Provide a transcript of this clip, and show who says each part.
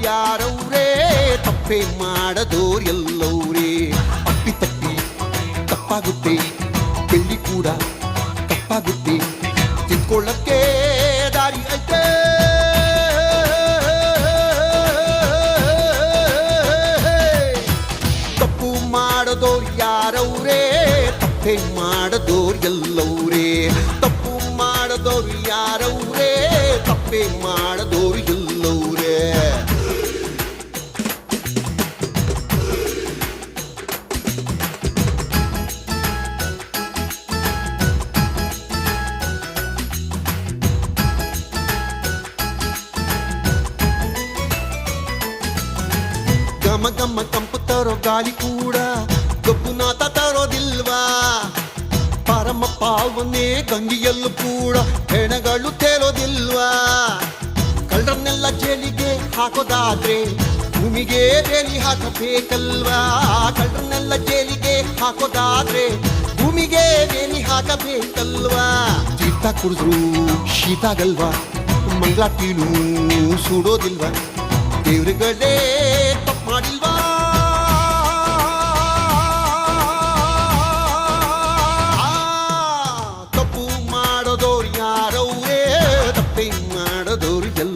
Speaker 1: ಯಾರವ್ರೇ ತಪ್ಪೇ ಮಾಡದೋರ್ ಎಲ್ಲವ್ರೇ ಅಪ್ಪಿ ತಪ್ಪಿ ತಪ್ಪಾಗುತ್ತೆ ಬೆಳ್ಳಿ ಕೂಡ ತಪ್ಪಾಗುತ್ತೆ ತಿಳ್ಕೊಳ್ಳಕ್ಕೆ ದಾರಿ ಐತೆ ತಪ್ಪು ಮಾಡದೋರ್ ಯಾರವ್ರೇ ತಪ್ಪೇ ಮಾಡದೋರ್ ಎಲ್ಲವ್ರೇ ತಪ್ಪು ಮಾಡದೋರು ಯಾರವ್ರೇ ತಪ್ಪೇ ಮಾಡದೋರು ಎಲ್ಲವ್ರೇ ಗಮ ಗಮ ಕಂಪು ತರೋ ಗಾಳಿ ಕೂಡ ಗಬ್ಬುನಾಥ ತರೋದಿಲ್ವಾ ಪರಮ ಪಾವನೆ ಗಂಗೆಯಲ್ಲೂ ಕೂಡ ಹೆಣಗಳು ತೇಲೋದಿಲ್ವಾ ಕಳ್ಳರನ್ನೆಲ್ಲ ಜೈಲಿಗೆ ಹಾಕೋದಾದ್ರೆ ಭೂಮಿಗೆ ಬೇಲಿ ಹಾಕಬೇಕಲ್ವಾ ಕಳ್ಳರನ್ನೆಲ್ಲ ಜೈಲಿಗೆ ಹಾಕೋದಾದ್ರೆ ಭೂಮಿಗೆ ಬೇಲಿ ಹಾಕಬೇಕಲ್ವಾ ತೀರ್ಥ ಕುಡಿದ್ರು ಶೀತ ಆಗಲ್ವಾ ಮಂಗಳಾಟಿನೂ ಸುಡೋದಿಲ್ವಾ ದೇವ್ರುಗಳೇ ತಪ್ಪು ಮಾಡಿಲ್ವಾ ತಪ್ಪು ಮಾಡದೋರು ಯಾರವ್ರೇ ತಪ್ಪೇ ಮಾಡದೋರು ಎಲ್ಲ